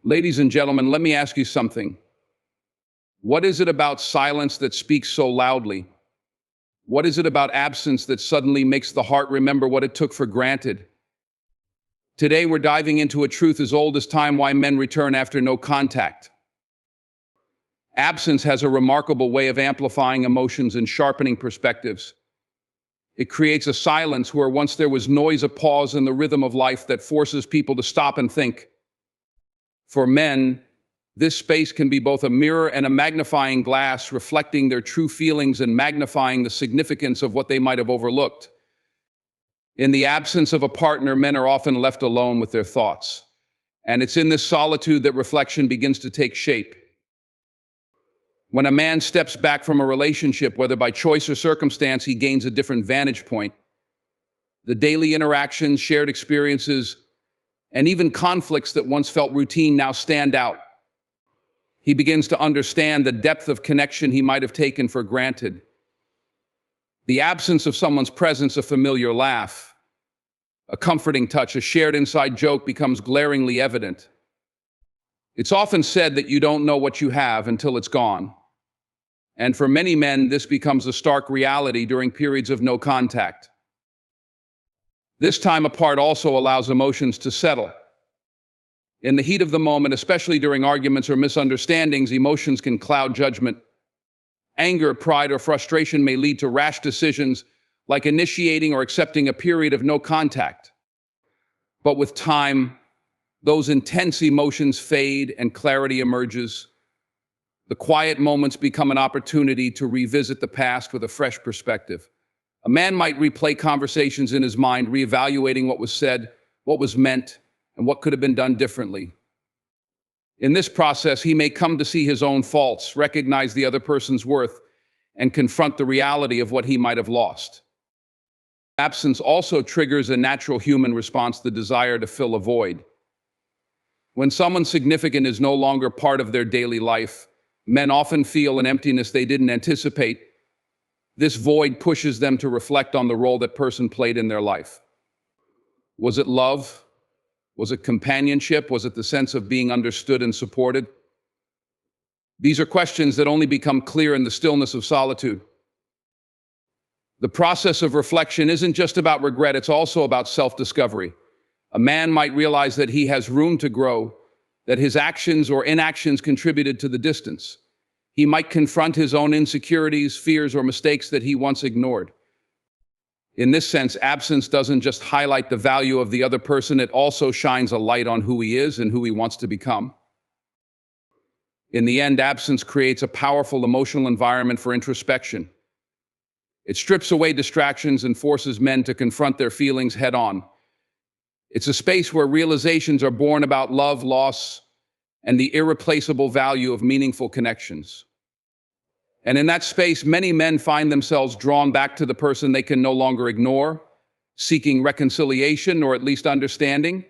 Ladies and gentlemen, let me ask you something. What is it about silence that speaks so loudly? What is it about absence that suddenly makes the heart remember what it took for granted? Today, we're diving into a truth as old as time: why men return after no contact. Absence has a remarkable way of amplifying emotions and sharpening perspectives. It creates a silence where once there was noise, a pause in the rhythm of life that forces people to stop and think. For men, this space can be both a mirror and a magnifying glass, reflecting their true feelings and magnifying the significance of what they might have overlooked. In the absence of a partner, men are often left alone with their thoughts. And it's in this solitude that reflection begins to take shape. When a man steps back from a relationship, whether by choice or circumstance, he gains a different vantage point. The daily interactions, shared experiences, and even conflicts that once felt routine now stand out. He begins to understand the depth of connection he might have taken for granted. The absence of someone's presence, a familiar laugh, a comforting touch, a shared inside joke becomes glaringly evident. It's often said that you don't know what you have until it's gone. And for many men, this becomes a stark reality during periods of no contact. This time apart also allows emotions to settle. In the heat of the moment, especially during arguments or misunderstandings, emotions can cloud judgment. Anger, pride, or frustration may lead to rash decisions, like initiating or accepting a period of no contact. But with time, those intense emotions fade and clarity emerges. The quiet moments become an opportunity to revisit the past with a fresh perspective. A man might replay conversations in his mind, reevaluating what was said, what was meant, and what could have been done differently. In this process, he may come to see his own faults, recognize the other person's worth, and confront the reality of what he might have lost. Absence also triggers a natural human response: the desire to fill a void. When someone significant is no longer part of their daily life, men often feel an emptiness they didn't anticipate. This void pushes them to reflect on the role that person played in their life. Was it love? Was it companionship? Was it the sense of being understood and supported? These are questions that only become clear in the stillness of solitude. The process of reflection isn't just about regret, it's also about self-discovery. A man might realize that he has room to grow, that his actions or inactions contributed to the distance. He might confront his own insecurities, fears, or mistakes that he once ignored. In this sense, absence doesn't just highlight the value of the other person, it also shines a light on who he is and who he wants to become. In the end, absence creates a powerful emotional environment for introspection. It strips away distractions and forces men to confront their feelings head-on. It's a space where realizations are born about love, loss, and the irreplaceable value of meaningful connections. And in that space, many men find themselves drawn back to the person they can no longer ignore, seeking reconciliation or at least understanding.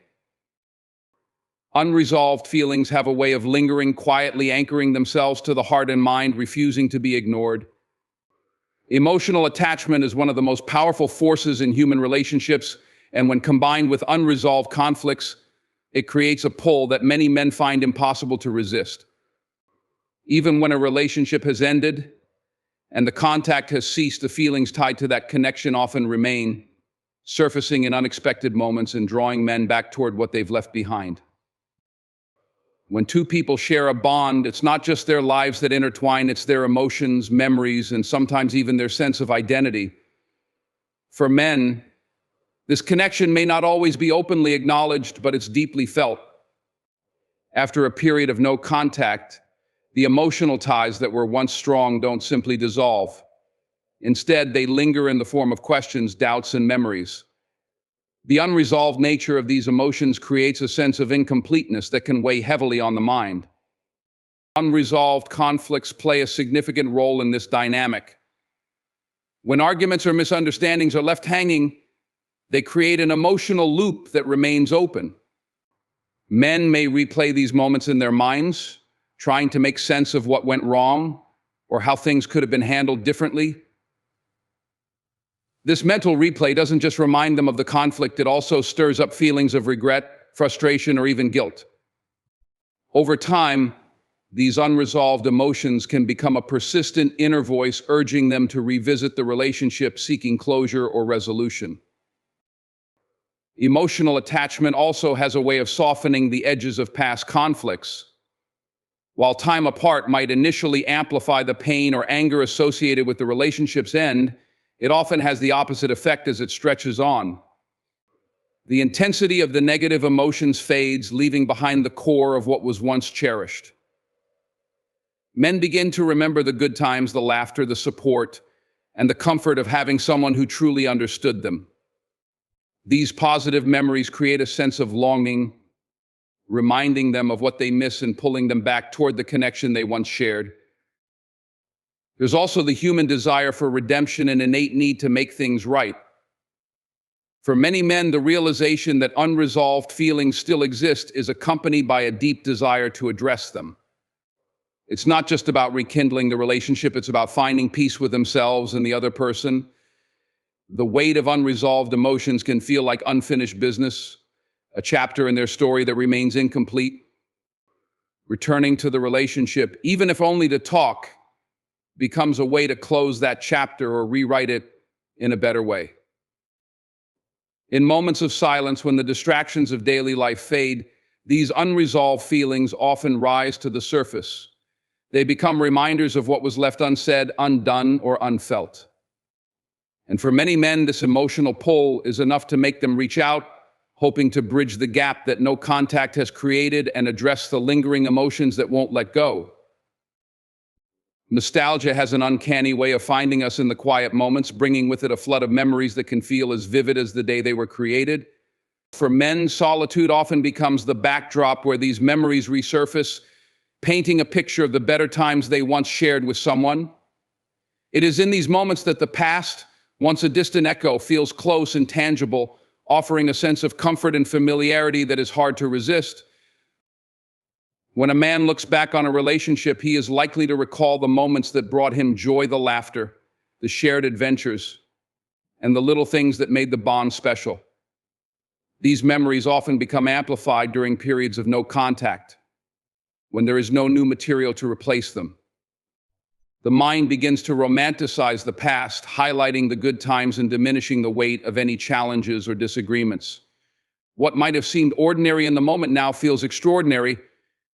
Unresolved feelings have a way of lingering, quietly anchoring themselves to the heart and mind, refusing to be ignored. Emotional attachment is one of the most powerful forces in human relationships, and when combined with unresolved conflicts, it creates a pull that many men find impossible to resist. Even when a relationship has ended and the contact has ceased, the feelings tied to that connection often remain, surfacing in unexpected moments and drawing men back toward what they've left behind. When two people share a bond, it's not just their lives that intertwine, it's their emotions, memories, and sometimes even their sense of identity. For men, this connection may not always be openly acknowledged, but it's deeply felt. After a period of no contact, the emotional ties that were once strong don't simply dissolve. Instead, they linger in the form of questions, doubts, and memories. The unresolved nature of these emotions creates a sense of incompleteness that can weigh heavily on the mind. Unresolved conflicts play a significant role in this dynamic. When arguments or misunderstandings are left hanging, they create an emotional loop that remains open. Men may replay these moments in their minds, trying to make sense of what went wrong or how things could have been handled differently. This mental replay doesn't just remind them of the conflict, it also stirs up feelings of regret, frustration, or even guilt. Over time, these unresolved emotions can become a persistent inner voice urging them to revisit the relationship, seeking closure or resolution. Emotional attachment also has a way of softening the edges of past conflicts. While time apart might initially amplify the pain or anger associated with the relationship's end, it often has the opposite effect as it stretches on. The intensity of the negative emotions fades, leaving behind the core of what was once cherished. Men begin to remember the good times, the laughter, the support, and the comfort of having someone who truly understood them. These positive memories create a sense of longing, reminding them of what they miss and pulling them back toward the connection they once shared. There's also the human desire for redemption and innate need to make things right. For many men, the realization that unresolved feelings still exist is accompanied by a deep desire to address them. It's not just about rekindling the relationship, it's about finding peace with themselves and the other person. The weight of unresolved emotions can feel like unfinished business, a chapter in their story that remains incomplete. Returning to the relationship, even if only to talk, becomes a way to close that chapter or rewrite it in a better way. In moments of silence, when the distractions of daily life fade, these unresolved feelings often rise to the surface. They become reminders of what was left unsaid, undone, or unfelt. And for many men, this emotional pull is enough to make them reach out, hoping to bridge the gap that no contact has created and address the lingering emotions that won't let go. Nostalgia has an uncanny way of finding us in the quiet moments, bringing with it a flood of memories that can feel as vivid as the day they were created. For men, solitude often becomes the backdrop where these memories resurface, painting a picture of the better times they once shared with someone. It is in these moments that the past, once a distant echo, feels close and tangible, offering a sense of comfort and familiarity that is hard to resist. When a man looks back on a relationship, he is likely to recall the moments that brought him joy, the laughter, the shared adventures, and the little things that made the bond special. These memories often become amplified during periods of no contact, when there is no new material to replace them. The mind begins to romanticize the past, highlighting the good times and diminishing the weight of any challenges or disagreements. What might have seemed ordinary in the moment now feels extraordinary,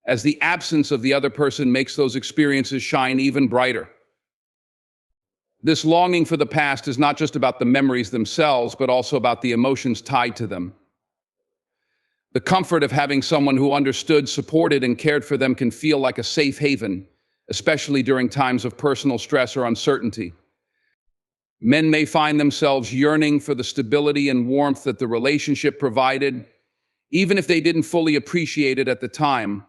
as the absence of the other person makes those experiences shine even brighter. This longing for the past is not just about the memories themselves, but also about the emotions tied to them. The comfort of having someone who understood, supported, and cared for them can feel like a safe haven, especially during times of personal stress or uncertainty. Men may find themselves yearning for the stability and warmth that the relationship provided, even if they didn't fully appreciate it at the time.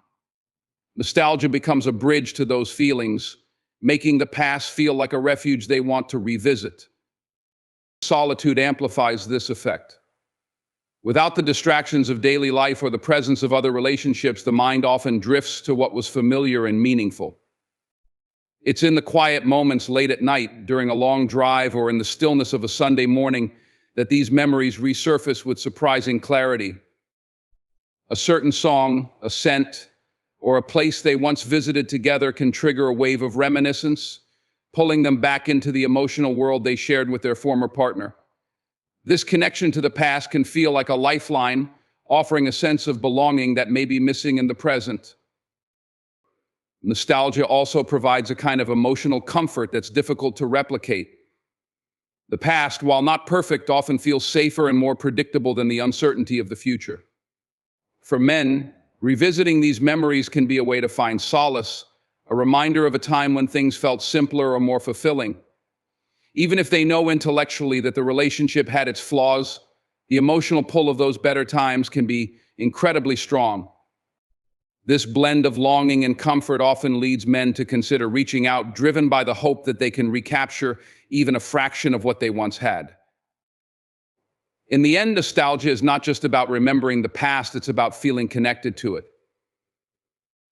Nostalgia becomes a bridge to those feelings, making the past feel like a refuge they want to revisit. Solitude amplifies this effect. Without the distractions of daily life or the presence of other relationships, the mind often drifts to what was familiar and meaningful. It's in the quiet moments late at night, during a long drive, or in the stillness of a Sunday morning that these memories resurface with surprising clarity. A certain song, a scent, or a place they once visited together can trigger a wave of reminiscence, pulling them back into the emotional world they shared with their former partner. This connection to the past can feel like a lifeline, offering a sense of belonging that may be missing in the present. Nostalgia also provides a kind of emotional comfort that's difficult to replicate. The past, while not perfect, often feels safer and more predictable than the uncertainty of the future. For men, revisiting these memories can be a way to find solace, a reminder of a time when things felt simpler or more fulfilling. Even if they know intellectually that the relationship had its flaws, the emotional pull of those better times can be incredibly strong. This blend of longing and comfort often leads men to consider reaching out, driven by the hope that they can recapture even a fraction of what they once had. In the end, nostalgia is not just about remembering the past, it's about feeling connected to it.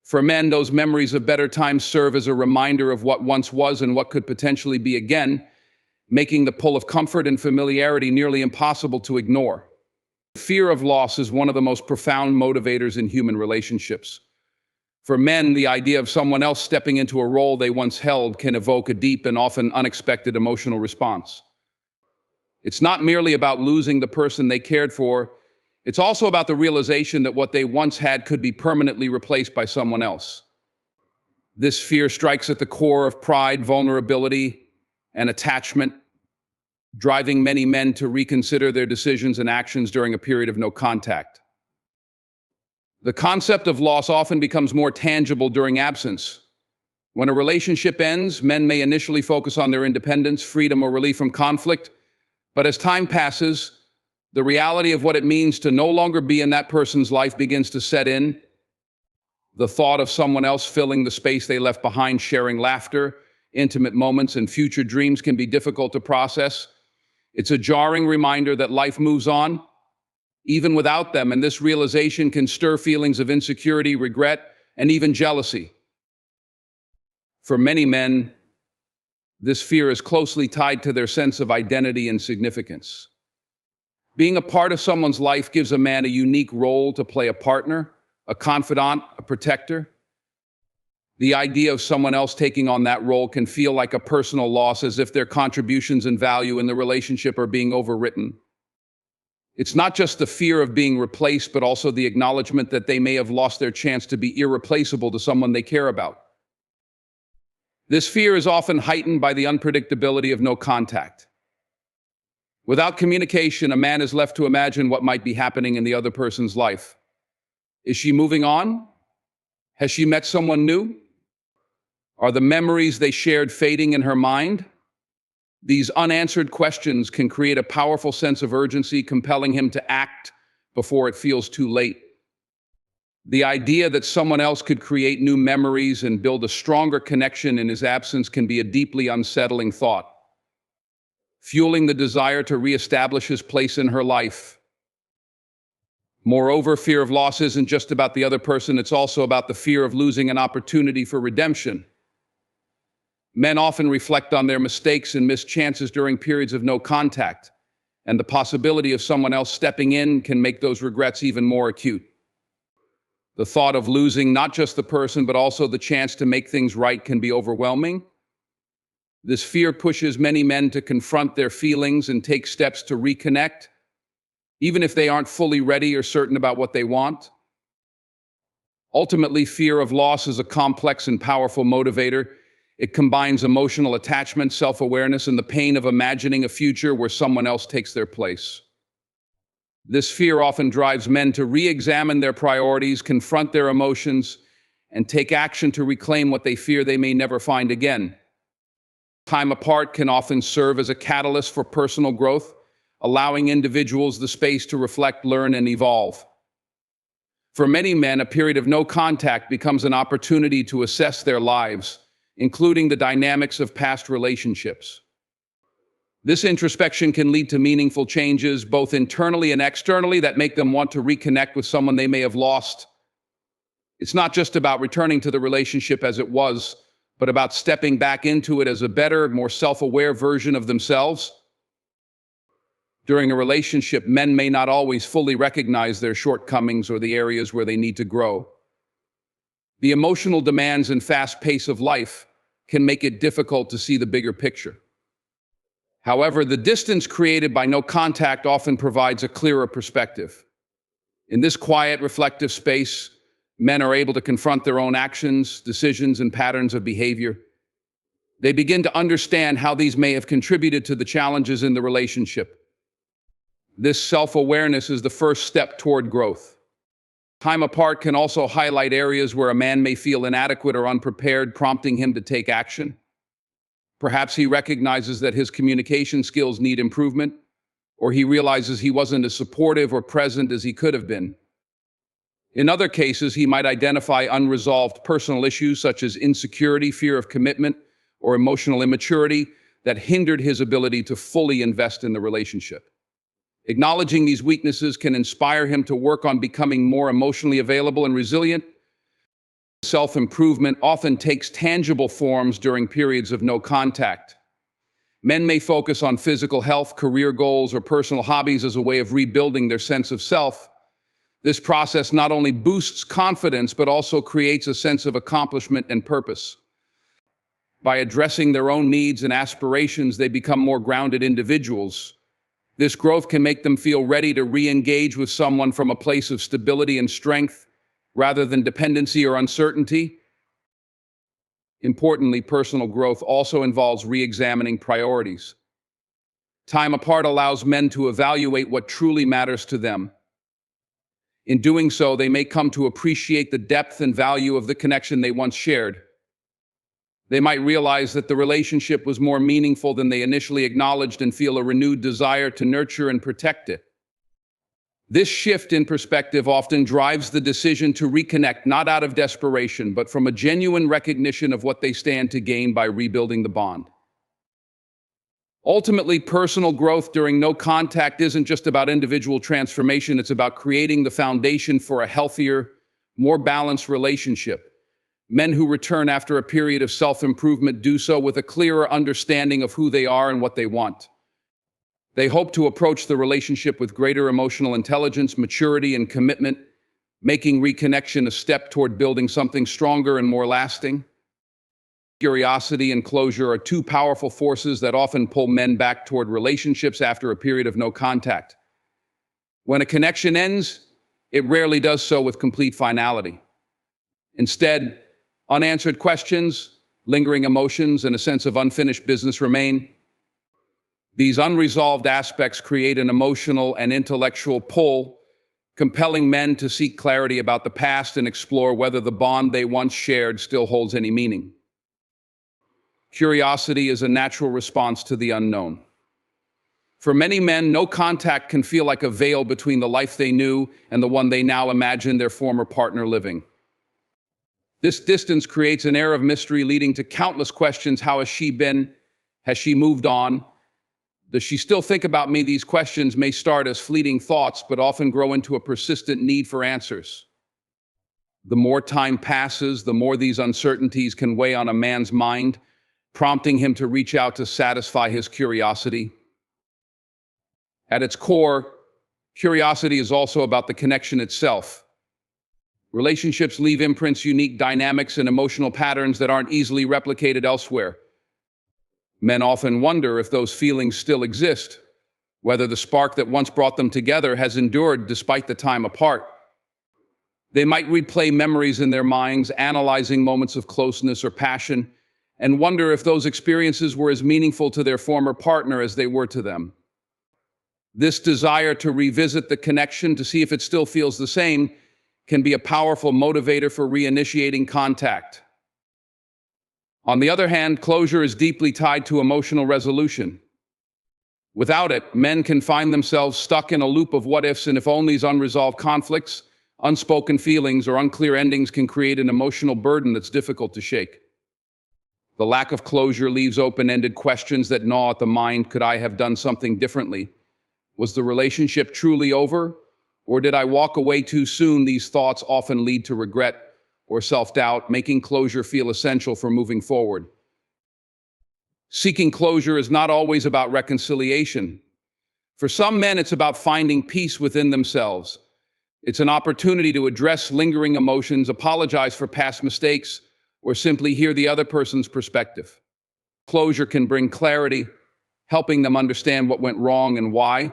For men, those memories of better times serve as a reminder of what once was and what could potentially be again, making the pull of comfort and familiarity nearly impossible to ignore. Fear of loss is one of the most profound motivators in human relationships. For men, the idea of someone else stepping into a role they once held can evoke a deep and often unexpected emotional response. It's not merely about losing the person they cared for, it's also about the realization that what they once had could be permanently replaced by someone else. This fear strikes at the core of pride, vulnerability, and attachment, driving many men to reconsider their decisions and actions during a period of no contact. The concept of loss often becomes more tangible during absence. When a relationship ends, men may initially focus on their independence, freedom, or relief from conflict, but as time passes, the reality of what it means to no longer be in that person's life begins to set in. The thought of someone else filling the space they left behind, sharing laughter, intimate moments, and future dreams can be difficult to process. It's a jarring reminder that life moves on, even without them, and this realization can stir feelings of insecurity, regret, and even jealousy. For many men, this fear is closely tied to their sense of identity and significance. Being a part of someone's life gives a man a unique role to play: a partner, a confidant, a protector. The idea of someone else taking on that role can feel like a personal loss, as if their contributions and value in the relationship are being overwritten. It's not just the fear of being replaced, but also the acknowledgement that they may have lost their chance to be irreplaceable to someone they care about. This fear is often heightened by the unpredictability of no contact. Without communication, a man is left to imagine what might be happening in the other person's life. Is she moving on? Has she met someone new? Are the memories they shared fading in her mind? These unanswered questions can create a powerful sense of urgency, compelling him to act before it feels too late. The idea that someone else could create new memories and build a stronger connection in his absence can be a deeply unsettling thought, fueling the desire to reestablish his place in her life. Moreover, fear of loss isn't just about the other person, it's also about the fear of losing an opportunity for redemption. Men often reflect on their mistakes and missed chances during periods of no contact, and the possibility of someone else stepping in can make those regrets even more acute. The thought of losing not just the person, but also the chance to make things right can be overwhelming. This fear pushes many men to confront their feelings and take steps to reconnect, even if they aren't fully ready or certain about what they want. Ultimately, fear of loss is a complex and powerful motivator. It combines emotional attachment, self-awareness, and the pain of imagining a future where someone else takes their place. This fear often drives men to re-examine their priorities, confront their emotions, and take action to reclaim what they fear they may never find again. Time apart can often serve as a catalyst for personal growth, allowing individuals the space to reflect, learn, and evolve. For many men, a period of no contact becomes an opportunity to assess their lives, including the dynamics of past relationships. This introspection can lead to meaningful changes, both internally and externally, that make them want to reconnect with someone they may have lost. It's not just about returning to the relationship as it was, but about stepping back into it as a better, more self-aware version of themselves. During a relationship, men may not always fully recognize their shortcomings or the areas where they need to grow. The emotional demands and fast pace of life can make it difficult to see the bigger picture. However, the distance created by no contact often provides a clearer perspective. In this quiet, reflective space, men are able to confront their own actions, decisions, and patterns of behavior. They begin to understand how these may have contributed to the challenges in the relationship. This self-awareness is the first step toward growth. Time apart can also highlight areas where a man may feel inadequate or unprepared, prompting him to take action. Perhaps he recognizes that his communication skills need improvement, or he realizes he wasn't as supportive or present as he could have been. In other cases, he might identify unresolved personal issues such as insecurity, fear of commitment, or emotional immaturity that hindered his ability to fully invest in the relationship. Acknowledging these weaknesses can inspire him to work on becoming more emotionally available and resilient. Self-improvement often takes tangible forms during periods of no contact. Men may focus on physical health, career goals, or personal hobbies as a way of rebuilding their sense of self. This process not only boosts confidence, but also creates a sense of accomplishment and purpose. By addressing their own needs and aspirations, they become more grounded individuals. This growth can make them feel ready to re-engage with someone from a place of stability and strength, rather than dependency or uncertainty. Importantly, personal growth also involves re-examining priorities. Time apart allows men to evaluate what truly matters to them. In doing so, they may come to appreciate the depth and value of the connection they once shared. They might realize that the relationship was more meaningful than they initially acknowledged and feel a renewed desire to nurture and protect it. This shift in perspective often drives the decision to reconnect, not out of desperation, but from a genuine recognition of what they stand to gain by rebuilding the bond. Ultimately, personal growth during no contact isn't just about individual transformation, it's about creating the foundation for a healthier, more balanced relationship. Men who return after a period of self-improvement do so with a clearer understanding of who they are and what they want. They hope to approach the relationship with greater emotional intelligence, maturity, and commitment, making reconnection a step toward building something stronger and more lasting. Curiosity and closure are two powerful forces that often pull men back toward relationships after a period of no contact. When a connection ends, it rarely does so with complete finality. Instead, unanswered questions, lingering emotions, and a sense of unfinished business remain. These unresolved aspects create an emotional and intellectual pull, compelling men to seek clarity about the past and explore whether the bond they once shared still holds any meaning. Curiosity is a natural response to the unknown. For many men, no contact can feel like a veil between the life they knew and the one they now imagine their former partner living. This distance creates an air of mystery, leading to countless questions. How has she been? Has she moved on? Does she still think about me? These questions may start as fleeting thoughts, but often grow into a persistent need for answers. The more time passes, the more these uncertainties can weigh on a man's mind, prompting him to reach out to satisfy his curiosity. At its core, curiosity is also about the connection itself. Relationships leave imprints, unique dynamics, and emotional patterns that aren't easily replicated elsewhere. Men often wonder if those feelings still exist, whether the spark that once brought them together has endured despite the time apart. They might replay memories in their minds, analyzing moments of closeness or passion, and wonder if those experiences were as meaningful to their former partner as they were to them. This desire to revisit the connection to see if it still feels the same can be a powerful motivator for reinitiating contact. On the other hand, closure is deeply tied to emotional resolution. Without it, men can find themselves stuck in a loop of what-ifs and if-onlys. Unresolved conflicts, unspoken feelings, or unclear endings can create an emotional burden that's difficult to shake. The lack of closure leaves open-ended questions that gnaw at the mind. Could I have done something differently? Was the relationship truly over? Or did I walk away too soon? These thoughts often lead to regret or self-doubt, making closure feel essential for moving forward. Seeking closure is not always about reconciliation. For some men, it's about finding peace within themselves. It's an opportunity to address lingering emotions, apologize for past mistakes, or simply hear the other person's perspective. Closure can bring clarity, helping them understand what went wrong and why,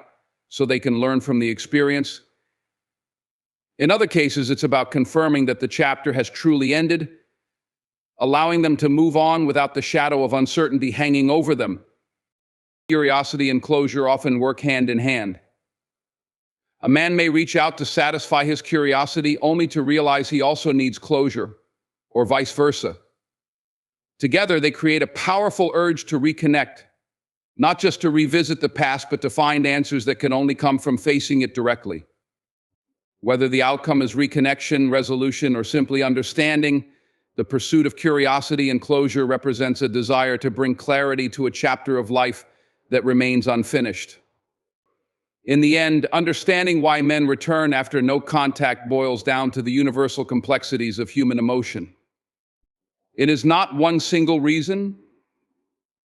so they can learn from the experience. In other cases, it's about confirming that the chapter has truly ended, allowing them to move on without the shadow of uncertainty hanging over them. Curiosity and closure often work hand in hand. A man may reach out to satisfy his curiosity only to realize he also needs closure, or vice versa. Together, they create a powerful urge to reconnect, not just to revisit the past, but to find answers that can only come from facing it directly. Whether the outcome is reconnection, resolution, or simply understanding, the pursuit of curiosity and closure represents a desire to bring clarity to a chapter of life that remains unfinished. In the end, understanding why men return after no contact boils down to the universal complexities of human emotion. It is not one single reason,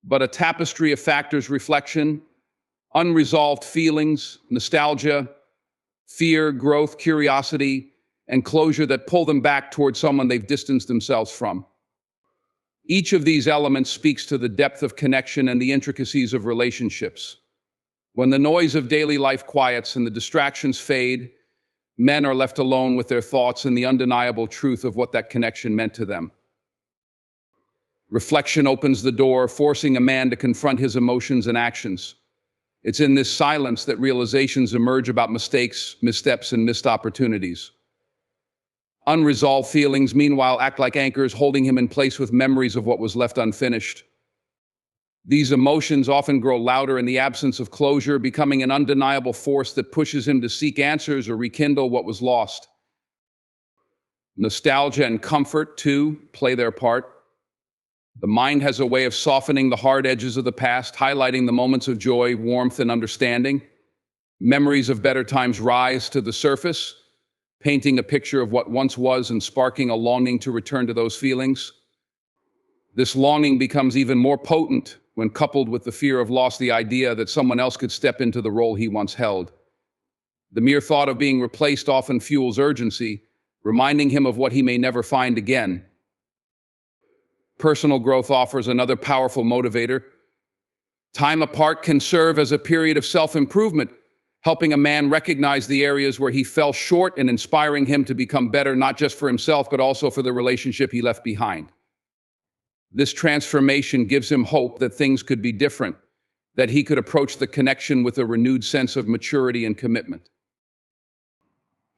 but a tapestry of factors: reflection, unresolved feelings, nostalgia, fear, growth, curiosity, and closure that pull them back towards someone they've distanced themselves from. Each of these elements speaks to the depth of connection and the intricacies of relationships. When the noise of daily life quiets and the distractions fade, men are left alone with their thoughts and the undeniable truth of what that connection meant to them. Reflection opens the door, forcing a man to confront his emotions and actions. It's in this silence that realizations emerge about mistakes, missteps, and missed opportunities. Unresolved feelings, meanwhile, act like anchors, holding him in place with memories of what was left unfinished. These emotions often grow louder in the absence of closure, becoming an undeniable force that pushes him to seek answers or rekindle what was lost. Nostalgia and comfort, too, play their part. The mind has a way of softening the hard edges of the past, highlighting the moments of joy, warmth, and understanding. Memories of better times rise to the surface, painting a picture of what once was and sparking a longing to return to those feelings. This longing becomes even more potent when coupled with the fear of loss, the idea that someone else could step into the role he once held. The mere thought of being replaced often fuels urgency, reminding him of what he may never find again. Personal growth offers another powerful motivator. Time apart can serve as a period of self-improvement, helping a man recognize the areas where he fell short and inspiring him to become better, not just for himself, but also for the relationship he left behind. This transformation gives him hope that things could be different, that he could approach the connection with a renewed sense of maturity and commitment.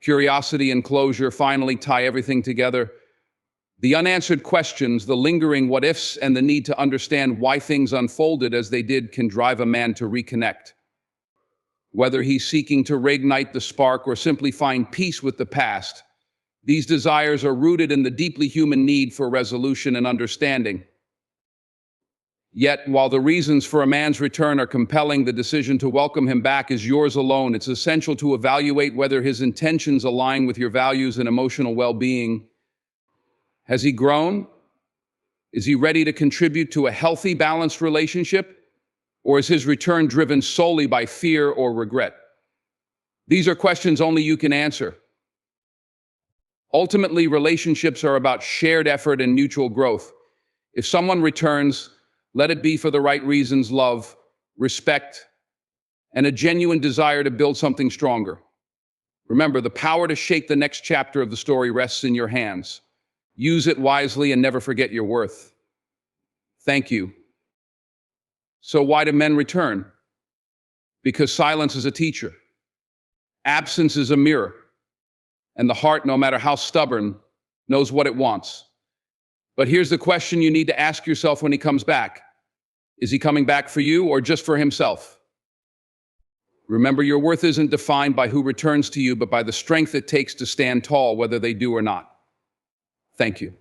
Curiosity and closure finally tie everything together. The unanswered questions, the lingering what-ifs, and the need to understand why things unfolded as they did can drive a man to reconnect. Whether he's seeking to reignite the spark or simply find peace with the past, these desires are rooted in the deeply human need for resolution and understanding. Yet, while the reasons for a man's return are compelling, the decision to welcome him back is yours alone. It's essential to evaluate whether his intentions align with your values and emotional well-being. Has he grown? Is he ready to contribute to a healthy, balanced relationship? Or is his return driven solely by fear or regret? These are questions only you can answer. Ultimately, relationships are about shared effort and mutual growth. If someone returns, let it be for the right reasons: love, respect, and a genuine desire to build something stronger. Remember, the power to shape the next chapter of the story rests in your hands. Use it wisely and never forget your worth. Thank you. So why do men return? Because silence is a teacher. Absence is a mirror. And the heart, no matter how stubborn, knows what it wants. But here's the question you need to ask yourself when he comes back. Is he coming back for you or just for himself? Remember, your worth isn't defined by who returns to you, but by the strength it takes to stand tall, whether they do or not. Thank you.